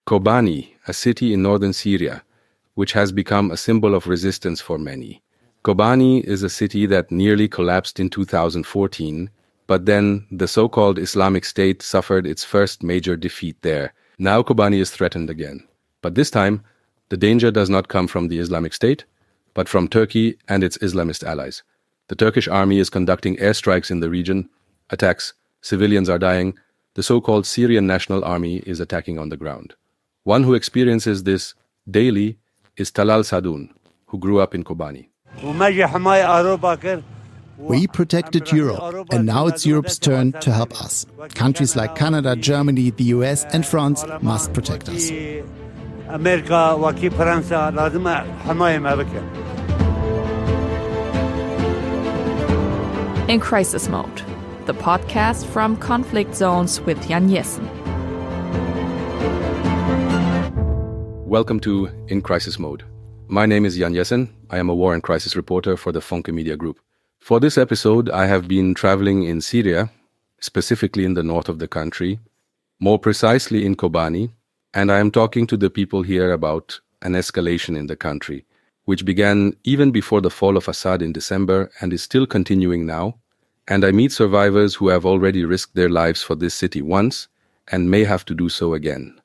Kobane, a city in northern Syria, which has become a symbol of resistance for many. Kobane is a city that nearly collapsed in 2014, but then the so-called Islamic State suffered its first major defeat there. Now Kobane is threatened again. But this time, the danger does not come from the Islamic State, but from Turkey and its Islamist allies. The Turkish army is conducting airstrikes in the region, attacks, civilians are dying, the so-called Syrian National Army is attacking on the ground. One who experiences this daily is Talal Sadoun, who grew up in Kobane. We protected Europe, and now it's Europe's turn to help us. Countries like Canada, Germany, the US and France must protect us. In Crisis Mode, the podcast from Conflict Zones with Jan Jessen. Welcome to In Crisis Mode. My name is Jan Jessen. I am a war and crisis reporter for the Funke Media group. For this episode, I have been traveling in Syria, specifically in the north of the country, more precisely in Kobane, and I am talking to the people here about an escalation in the country, which began even before the fall of Assad in December and is still continuing now. And I meet survivors who have already risked their lives for this city once and may have to do so again.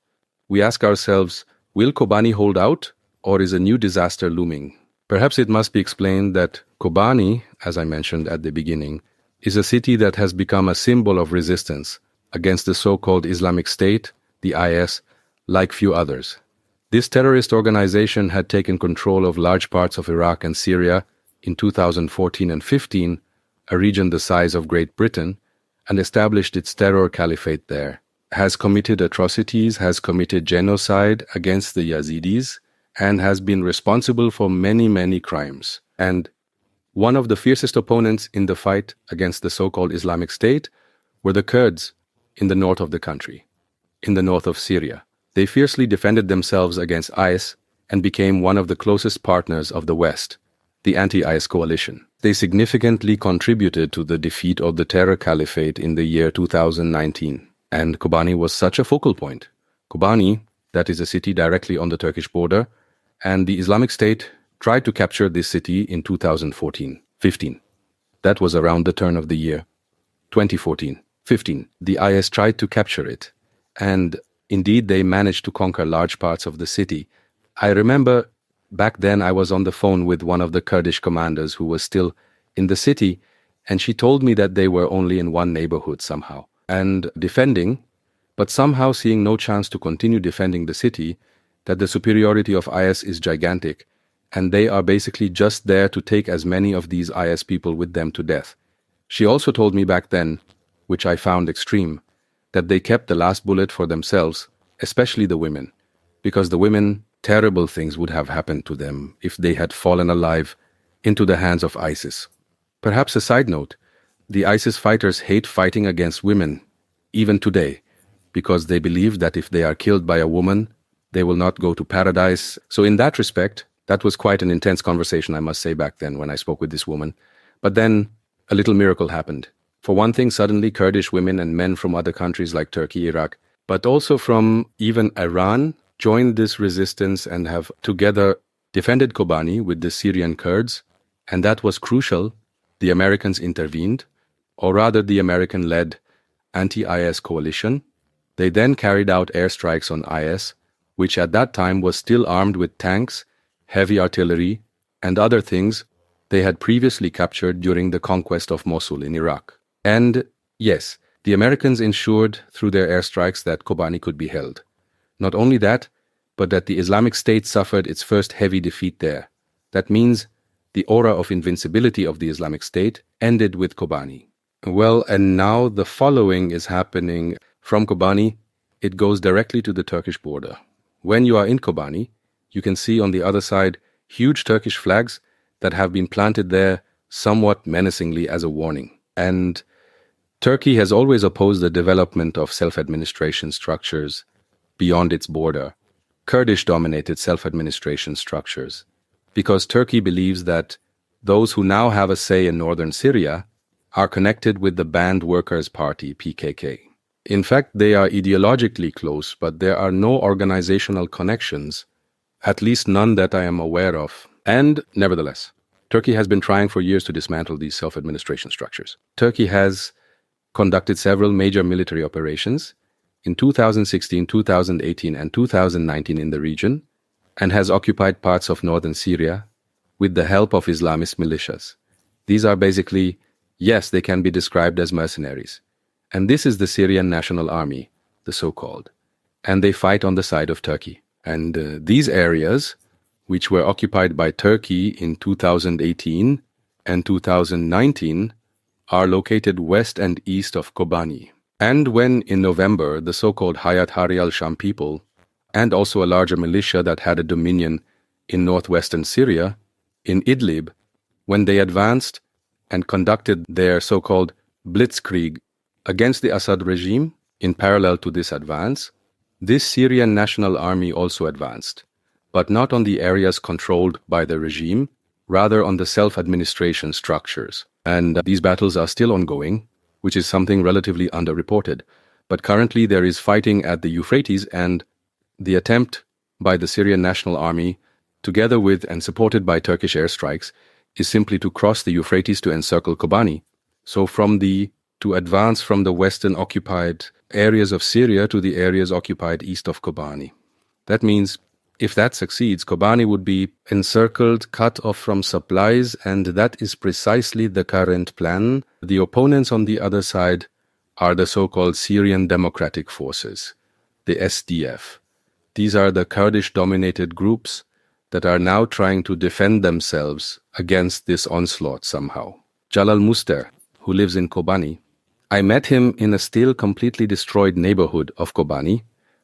We ask ourselves, will Kobane hold out, or is a new disaster looming? Perhaps it must be explained that Kobane, as I mentioned at the beginning, is a city that has become a symbol of resistance against the so-called Islamic State, the IS, like few others. This terrorist organization had taken control of large parts of Iraq and Syria in 2014 and 15, a region the size of Great Britain, and established its terror caliphate there, has committed atrocities, has committed genocide against the Yazidis, and has been responsible for many crimes. And one of the fiercest opponents in the fight against the so-called Islamic State were the Kurds in the north of the country, in the north of Syria. They fiercely defended themselves against IS and became one of the closest partners of the West, the anti-IS coalition. They significantly contributed to the defeat of the terror caliphate in the year 2019, and Kobane was such a focal point. Kobane, that is a city directly on the Turkish border, and the Islamic State tried to capture this city in 2014-15. That was around the turn of the year 2014-15. The IS tried to capture it, and indeed they managed to conquer large parts of the city. I remember back then I was on the phone with one of the Kurdish commanders who was still in the city, and she told me that they were only in one neighborhood somehow, and defending, but somehow seeing no chance to continue defending the city, that the superiority of IS is gigantic, and they are basically just there to take as many of these IS people with them to death. She also told me back then, which I found extreme, that they kept the last bullet for themselves, especially the women, because the women, terrible things would have happened to them if they had fallen alive into the hands of ISIS. Perhaps a side note, the ISIS fighters hate fighting against women, even today, because they believe that if they are killed by a woman, they will not go to paradise. So in that respect, that was quite an intense conversation, I must say, back then when I spoke with this woman. But then a little miracle happened. For one thing, suddenly Kurdish women and men from other countries like Turkey, Iraq, but also from even Iran, joined this resistance and have together defended Kobane with the Syrian Kurds. And that was crucial. The Americans intervened, or rather the American-led anti-IS coalition. They then carried out airstrikes on IS, which at that time was still armed with tanks, heavy artillery, and other things they had previously captured during the conquest of Mosul in Iraq. And yes, the Americans ensured through their airstrikes that Kobane could be held. Not only that, but that the Islamic State suffered its first heavy defeat there. That means the aura of invincibility of the Islamic State ended with Kobane. Well, and now the following is happening from Kobane. It goes directly to the Turkish border. When you are in Kobane, you can see on the other side huge Turkish flags that have been planted there somewhat menacingly as a warning. And Turkey has always opposed the development of self-administration structures beyond its border, Kurdish-dominated self-administration structures, because Turkey believes that those who now have a say in northern Syria are connected with the banned Workers' Party, PKK. In fact, they are ideologically close, but there are no organizational connections, at least none that I am aware of. And nevertheless, Turkey has been trying for years to dismantle these self-administration structures. Turkey has conducted several major military operations in 2016, 2018, and 2019 in the region, and has occupied parts of northern Syria with the help of Islamist militias. These are basically, yes, they can be described as mercenaries. And this is the Syrian National Army, the so-called. And they fight on the side of Turkey. And these areas, which were occupied by Turkey in 2018 and 2019, are located west and east of Kobane. And when in November the so-called Hayat Hari al-Sham people, and also a larger militia that had a dominion in northwestern Syria, in Idlib, when they advanced and conducted their so-called blitzkrieg against the Assad regime, in parallel to this advance, this Syrian National Army also advanced, but not on the areas controlled by the regime, rather on the self-administration structures. And these battles are still ongoing, which is something relatively underreported. But currently there is fighting at the Euphrates, and the attempt by the Syrian National Army, together with and supported by Turkish airstrikes, is simply to cross the Euphrates to encircle Kobane. So to advance from the western occupied areas of Syria to the areas occupied east of Kobane. That means if that succeeds, Kobane would be encircled, cut off from supplies, and that is precisely the current plan. The opponents on the other side are the so-called Syrian Democratic Forces, the SDF. These are the Kurdish-dominated groups that are now trying to defend themselves against this onslaught somehow. Jalal Muster, who lives in Kobane, I met him in a still completely destroyed neighborhood of Kobane,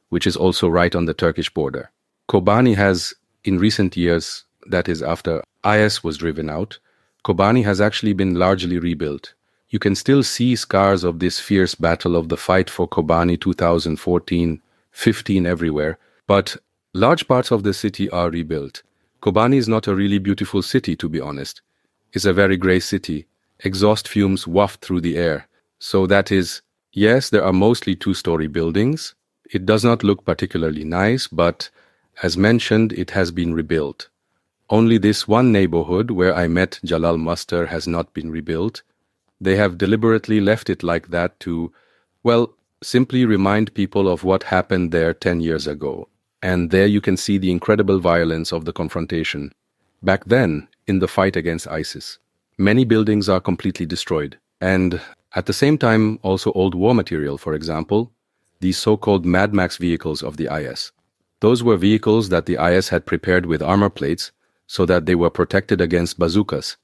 which is also right on the Turkish border. Kobane has, in recent years, that is after IS was driven out, Kobane has actually been largely rebuilt. You can still see scars of this fierce battle of the fight for Kobane 2014-15 everywhere, but large parts of the city are rebuilt. Kobane is not a really beautiful city, to be honest. It's a very grey city. Exhaust fumes waft through the air. So that is, yes, there are mostly two-story buildings. It does not look particularly nice, but as mentioned, it has been rebuilt. Only this one neighborhood where I met Jalal Muster has not been rebuilt. They have deliberately left it like that to, well, simply remind people of what happened there 10 years ago. And there you can see the incredible violence of the confrontation. Back then, in the fight against ISIS, many buildings are completely destroyed. And at the same time, also old war material, for example, these so-called Mad Max vehicles of the IS. Those were vehicles that the IS had prepared with armor plates so that they were protected against bazookas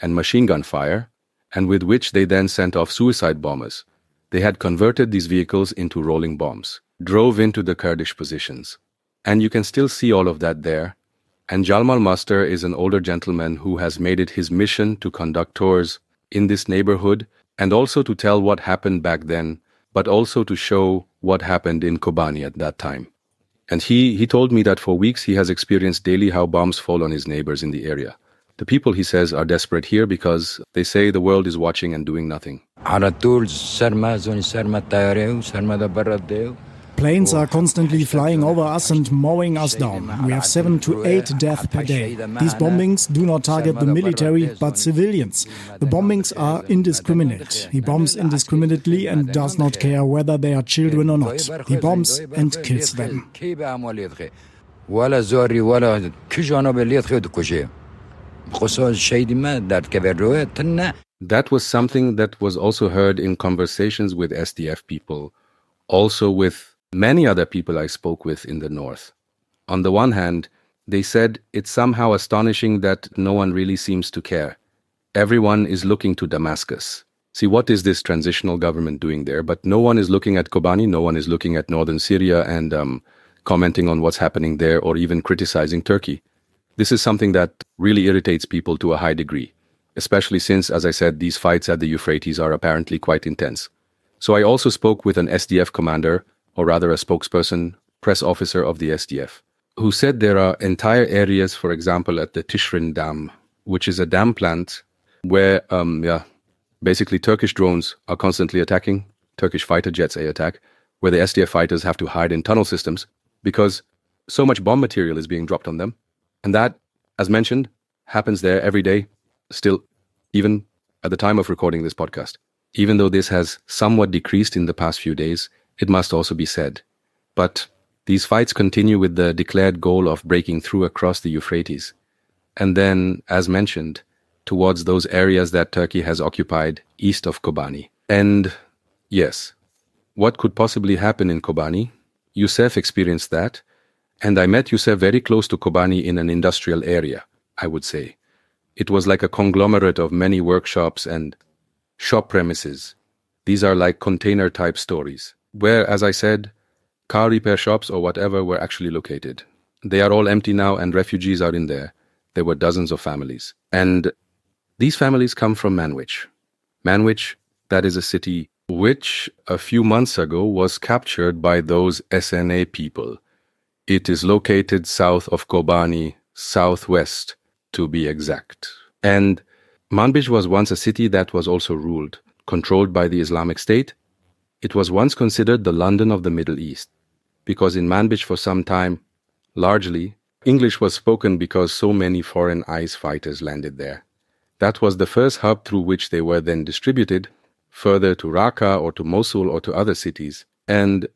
and machine gun fire, and with which they then sent off suicide bombers. They had converted these vehicles into rolling bombs, drove into the Kurdish positions. And you can still see all of that there. And Jalal Muster is an older gentleman who has made it his mission to conduct tours in this neighborhood and also to tell what happened back then, but also to show what happened in Kobane at that time. And he told me that for weeks he has experienced daily how bombs fall on his neighbors in the area. The people, he says, are desperate here because they say the world is watching and doing nothing. Planes are constantly flying over us and mowing us down. We have 7 to 8 deaths per day. These bombings do not target the military, but civilians. The bombings are indiscriminate. He bombs indiscriminately and does not care whether they are children or not. He bombs and kills them. That was something that was also heard in conversations with SDF people, also with many other people I spoke with in the north. On the one hand, they said it's somehow astonishing that no one really seems to care. Everyone is looking to Damascus. See, what is this transitional government doing there? But no one is looking at Kobane, no one is looking at northern Syria and commenting on what's happening there or even criticizing Turkey. This is something that really irritates people to a high degree, especially since, as I said, these fights at the Euphrates are apparently quite intense. So I also spoke with an SDF commander, or rather a spokesperson, press officer of the SDF, who said there are entire areas, for example, at the Tishrin Dam, which is a dam plant where, basically Turkish drones are constantly attacking Turkish fighter jets attack, where the SDF fighters have to hide in tunnel systems because so much bomb material is being dropped on them. And that, as mentioned, happens there every day, still, even at the time of recording this podcast. Even though this has somewhat decreased in the past few days, it must also be said. But these fights continue with the declared goal of breaking through across the Euphrates. And then, as mentioned, towards those areas that Turkey has occupied east of Kobane. And yes, what could possibly happen in Kobane? Youssef experienced that, and I met Youssef very close to Kobane in an industrial area, I would say. It was like a conglomerate of many workshops and shop premises. These are like container-type stories, where, as I said, car repair shops or whatever were actually located. They are all empty now and refugees are in there. There were dozens of families. And these families come from Manwich. Manwich, that is a city which a few months ago was captured by those SNA people. It is located south of Kobane, southwest to be exact. And Manbij was once a city that was also ruled, controlled by the Islamic State. It was once considered the London of the Middle East, because in Manbij for some time, largely, English was spoken because so many foreign ICE fighters landed there. That was the first hub through which they were then distributed, further to Raqqa or to Mosul or to other cities. And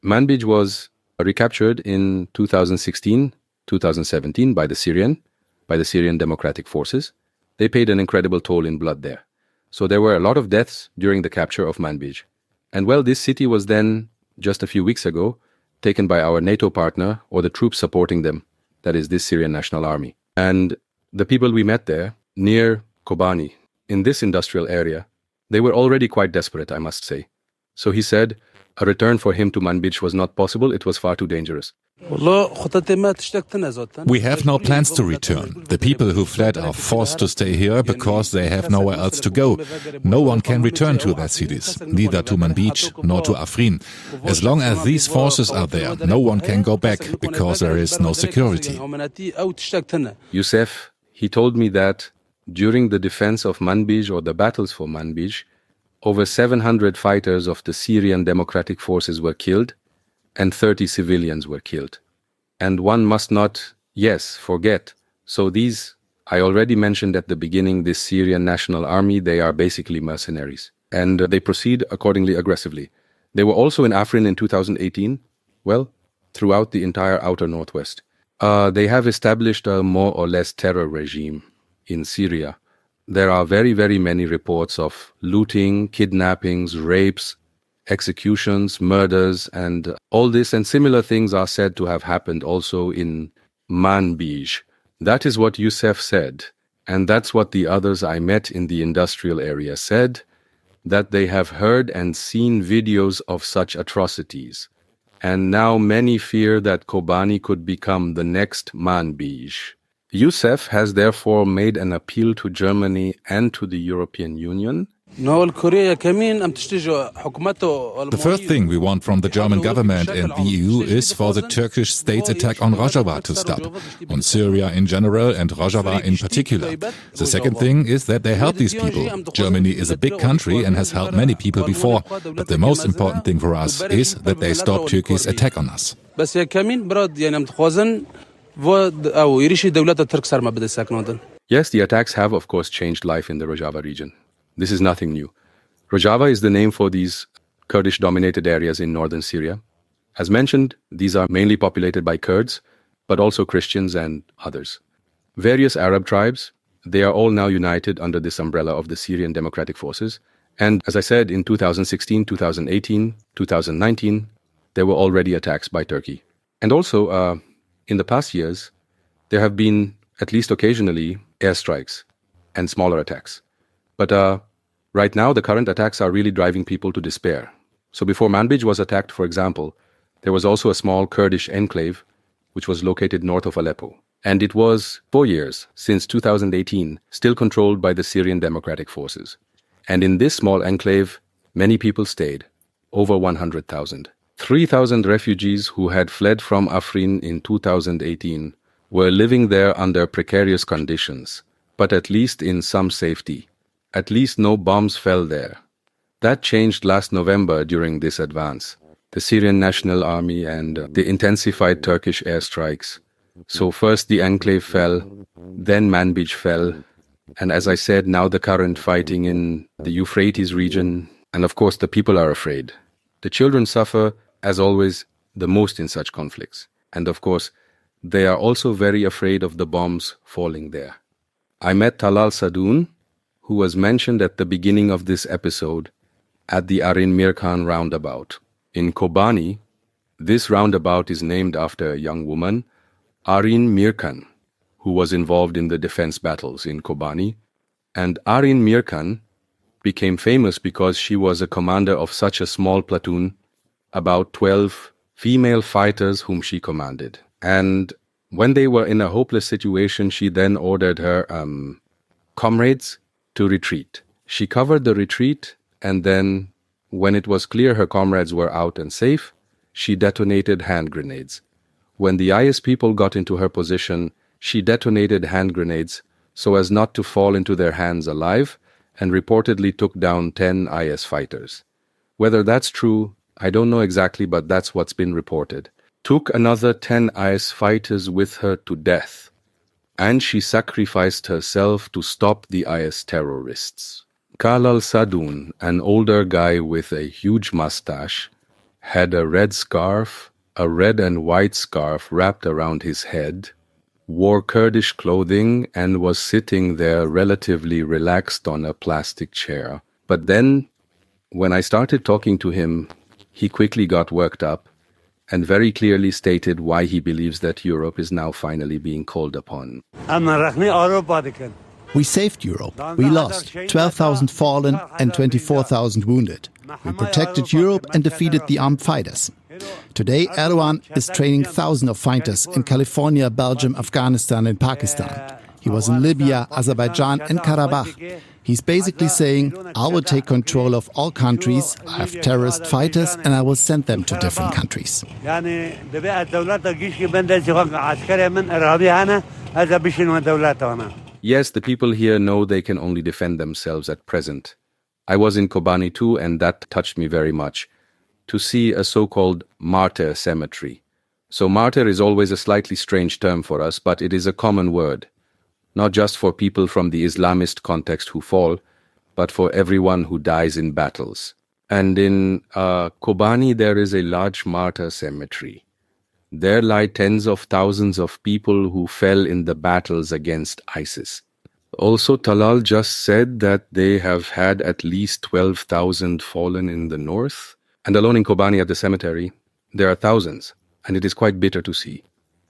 Manbij was recaptured in 2016, 2017 by the Syrian Democratic Forces. They paid an incredible toll in blood there. So there were a lot of deaths during the capture of Manbij. And well, this city was then, just a few weeks ago, taken by our NATO partner or the troops supporting them, that is this Syrian National Army. And the people we met there, near Kobane, in this industrial area, they were already quite desperate, I must say. So he said a return for him to Manbij was not possible, it was far too dangerous. We have no plans to return. The people who fled are forced to stay here because they have nowhere else to go. No one can return to their cities, neither to Manbij nor to Afrin. As long as these forces are there, no one can go back because there is no security. Youssef, he told me that during the defense of Manbij or the battles for Manbij, over 700 fighters of the Syrian Democratic Forces were killed and 30 civilians were killed. And one must not, forget. So these, I already mentioned at the beginning, this Syrian National Army, they are basically mercenaries. And they proceed accordingly aggressively. They were also in Afrin in 2018, throughout the entire outer northwest. They have established a more or less terror regime in Syria. There are very, very many reports of looting, kidnappings, rapes, executions, murders, and all this and similar things are said to have happened also in Manbij. That is what Youssef said, and that's what the others I met in the industrial area said, that they have heard and seen videos of such atrocities. And now many fear that Kobane could become the next Manbij. Youssef has therefore made an appeal to Germany and to the European Union. The first thing we want from the German government and the EU is for the Turkish state's attack on Rojava to stop, on Syria in general and Rojava in particular. The second thing is that they help these people. Germany is a big country and has helped many people before, but the most important thing for us is that they stop Turkey's attack on us. Yes, the attacks have, of course, changed life in the Rojava region. This is nothing new. Rojava is the name for these Kurdish-dominated areas in northern Syria. As mentioned, these are mainly populated by Kurds, but also Christians and others. Various Arab tribes, they are all now united under this umbrella of the Syrian Democratic Forces. And as I said, in 2016, 2018, 2019, there were already attacks by Turkey. And also, in the past years, there have been, at least occasionally, airstrikes and smaller attacks. But right now, the current attacks are really driving people to despair. So before Manbij was attacked, for example, there was also a small Kurdish enclave, which was located north of Aleppo. And it was 4 years, since 2018, still controlled by the Syrian Democratic Forces. And in this small enclave, many people stayed, over 100,000. 3,000 refugees who had fled from Afrin in 2018 were living there under precarious conditions, but at least in some safety. At least no bombs fell there. That changed last November during this advance. The Syrian National Army and the intensified Turkish airstrikes. So first the enclave fell, then Manbij fell, and as I said, now the current fighting in the Euphrates region, and of course the people are afraid. The children suffer, as always, the most in such conflicts. And of course, they are also very afraid of the bombs falling there. I met Talal Sadoun, who was mentioned at the beginning of this episode at the Arin Mirkan roundabout. In Kobane, this roundabout is named after a young woman, Arin Mirkan, who was involved in the defense battles in Kobane. And Arin Mirkan became famous because she was a commander of such a small platoon, about 12 female fighters whom she commanded. And when they were in a hopeless situation, she then ordered her comrades to retreat. She covered the retreat, and then, when it was clear her comrades were out and safe, she detonated hand grenades. When the IS people got into her position, she detonated hand grenades so as not to fall into their hands alive, and reportedly took down 10 IS fighters. Whether that's true, I don't know exactly, but that's what's been reported. Took another 10 IS fighters with her to death, and she sacrificed herself to stop the IS terrorists. Talal Sadoun, an older guy with a huge mustache, had a red and white scarf wrapped around his head, wore Kurdish clothing, and was sitting there relatively relaxed on a plastic chair. But then, when I started talking to him, he quickly got worked up and very clearly stated why he believes that Europe is now finally being called upon. We saved Europe. We lost 12,000 fallen and 24,000 wounded. We protected Europe and defeated the armed fighters. Today, Erdogan is training thousands of fighters in California, Belgium, Afghanistan and Pakistan. He was in Libya, Azerbaijan and Karabakh. He's basically saying, I will take control of all countries, I have terrorist fighters and I will send them to different countries. Yes, the people here know they can only defend themselves at present. I was in Kobane too, and that touched me very much. To see a so-called martyr cemetery. So martyr is always a slightly strange term for us, but it is a common word. Not just for people from the Islamist context who fall, but for everyone who dies in battles. And in Kobane there is a large martyr cemetery. There lie tens of thousands of people who fell in the battles against ISIS. Also, Talal just said that they have had at least 12,000 fallen in the north. And alone in Kobane at the cemetery, there are thousands, and it is quite bitter to see.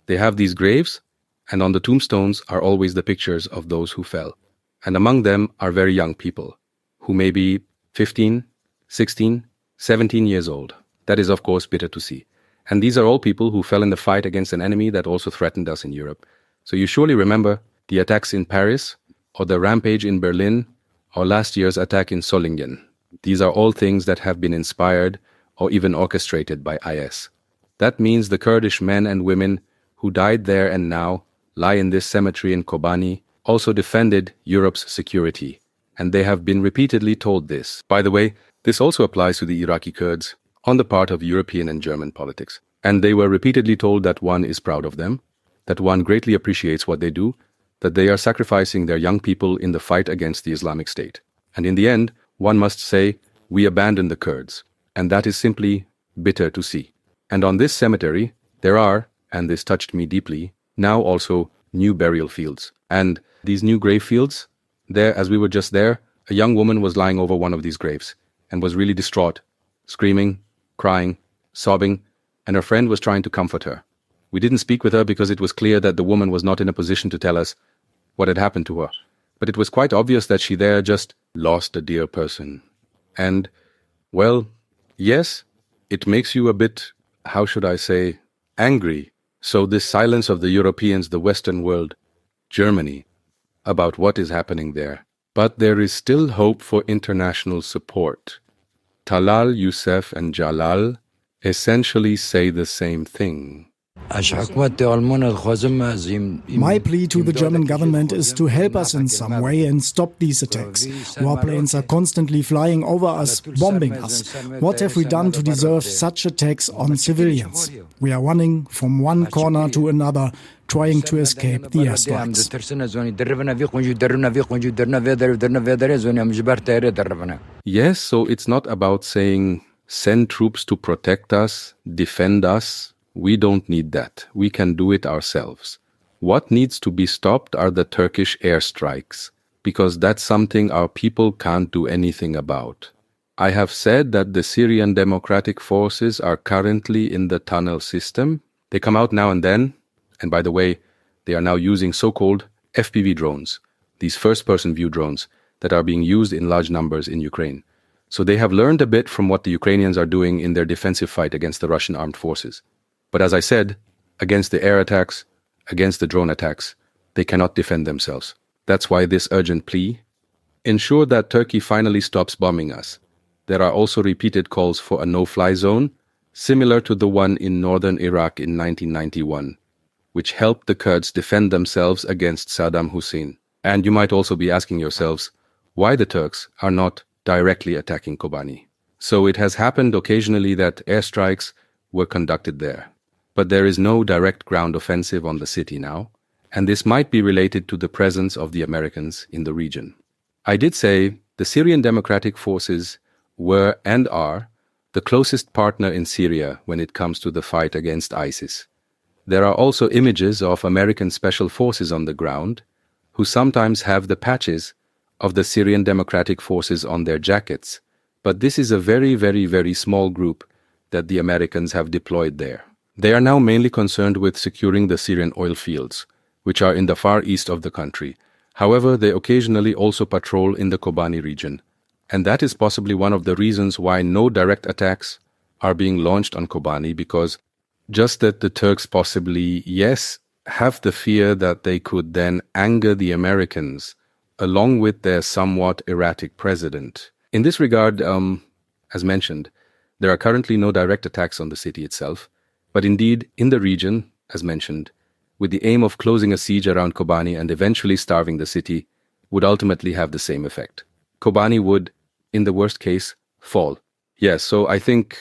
They have these graves, and on the tombstones are always the pictures of those who fell. And among them are very young people, who may be 15, 16, 17 years old. That is, of course, bitter to see. And these are all people who fell in the fight against an enemy that also threatened us in Europe. So you surely remember the attacks in Paris, or the rampage in Berlin, or last year's attack in Solingen. These are all things that have been inspired or even orchestrated by IS. That means the Kurdish men and women who died there and now lie in this cemetery in Kobane also defended Europe's security, and they have been repeatedly told this. By the way, this also applies to the Iraqi Kurds on the part of European and German politics. And they were repeatedly told that one is proud of them, that one greatly appreciates what they do, that they are sacrificing their young people in the fight against the Islamic State. And in the end, one must say, we abandon the Kurds. And that is simply bitter to see. And on this cemetery, there are, and this touched me deeply, now also new burial fields. And these new grave fields, there, as we were just there, a young woman was lying over one of these graves and was really distraught, screaming, crying, sobbing, and her friend was trying to comfort her. We didn't speak with her because it was clear that the woman was not in a position to tell us what had happened to her. But it was quite obvious that she there just lost a dear person. And, well, yes, it makes you a bit, how should I say, angry. So this silence of the Europeans, the Western world, Germany, about what is happening there. But there is still hope for international support. Talal, Youssef, and Jalal essentially say the same thing. My plea to the German government is to help us in some way and stop these attacks. Warplanes are constantly flying over us, bombing us. What have we done to deserve such attacks on civilians? We are running from one corner to another, trying to escape the airstrikes. Yes, so it's not about saying send troops to protect us, defend us. We don't need that. We can do it ourselves. What needs to be stopped are the Turkish airstrikes, because that's something our people can't do anything about. I have said that the Syrian Democratic Forces are currently in the tunnel system. They come out now and then, and by the way, they are now using so-called FPV drones, these first-person view drones that are being used in large numbers in Ukraine. So they have learned a bit from what the Ukrainians are doing in their defensive fight against the Russian armed forces. But as I said, against the air attacks, against the drone attacks, they cannot defend themselves. That's why this urgent plea: ensure that Turkey finally stops bombing us. There are also repeated calls for a no-fly zone, similar to the one in northern Iraq in 1991, which helped the Kurds defend themselves against Saddam Hussein. And you might also be asking yourselves why the Turks are not directly attacking Kobane. So it has happened occasionally that airstrikes were conducted there. But there is no direct ground offensive on the city now, and this might be related to the presence of the Americans in the region. I did say the Syrian Democratic Forces were and are the closest partner in Syria when it comes to the fight against ISIS. There are also images of American special forces on the ground who sometimes have the patches of the Syrian Democratic Forces on their jackets, but this is a very, very, very small group that the Americans have deployed there. They are now mainly concerned with securing the Syrian oil fields, which are in the far east of the country. However, they occasionally also patrol in the Kobane region, and that is possibly one of the reasons why no direct attacks are being launched on Kobane, because just that the Turks possibly, yes, have the fear that they could then anger the Americans, along with their somewhat erratic president. In this regard, as mentioned, there are currently no direct attacks on the city itself, but indeed, in the region, as mentioned, with the aim of closing a siege around Kobane and eventually starving the city, would ultimately have the same effect. Kobane would, in the worst case, fall. Yes, so I think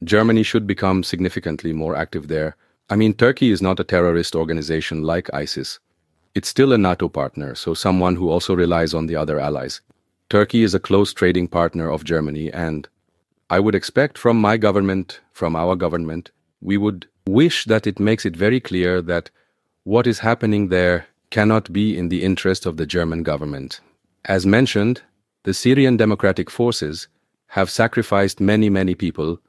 Germany should become significantly more active there. I mean, Turkey is not a terrorist organization like ISIS. It's still a NATO partner, so someone who also relies on the other allies. Turkey is a close trading partner of Germany, and I would expect from my government, from our government, we would wish that it makes it very clear that what is happening there cannot be in the interest of the German government. As mentioned, the Syrian Democratic Forces have sacrificed many, many people.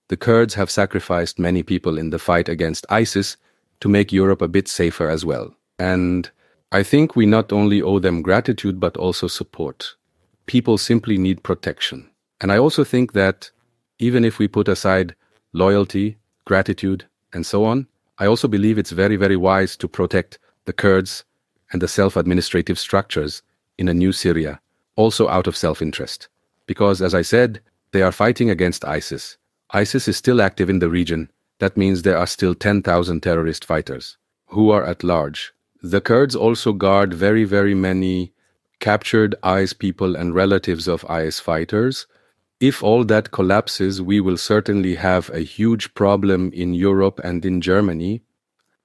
The Kurds have sacrificed many people in the fight against ISIS to make Europe a bit safer as well. And I think we not only owe them gratitude, but also support. People simply need protection. And I also think that even if we put aside loyalty, gratitude, and so on, I also believe it's very, very wise to protect the Kurds and the self-administrative structures in a new Syria, also out of self-interest. Because, as I said, they are fighting against ISIS. ISIS is still active in the region. That means there are still 10,000 terrorist fighters who are at large. The Kurds also guard very, very many captured IS people and relatives of IS fighters. If all that collapses, we will certainly have a huge problem in Europe and in Germany.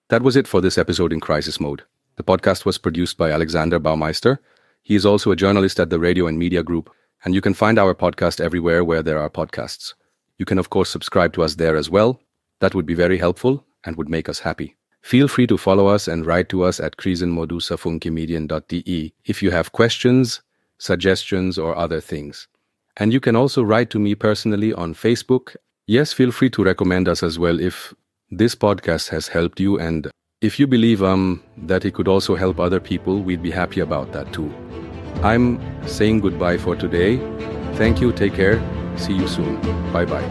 That was it for this episode in Crisis Mode. The podcast was produced by Alexander Baumeister. He is also a journalist at the Radio and Media Group, and you can find our podcast everywhere where there are podcasts. You can, of course, subscribe to us there as well. That would be very helpful and would make us happy. Feel free to follow us and write to us at krisenmodusaffunkemedien.de if you have questions, suggestions, or other things. And you can also write to me personally on Facebook. Yes, feel free to recommend us as well if this podcast has helped you, and if you believe that it could also help other people, we'd be happy about that too. I'm saying goodbye for today. Thank you, take care, see you soon. Bye-bye.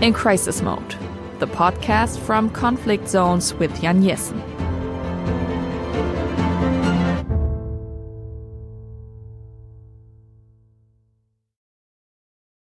In Crisis Mode, the podcast from Conflict Zones with Jan Jessen.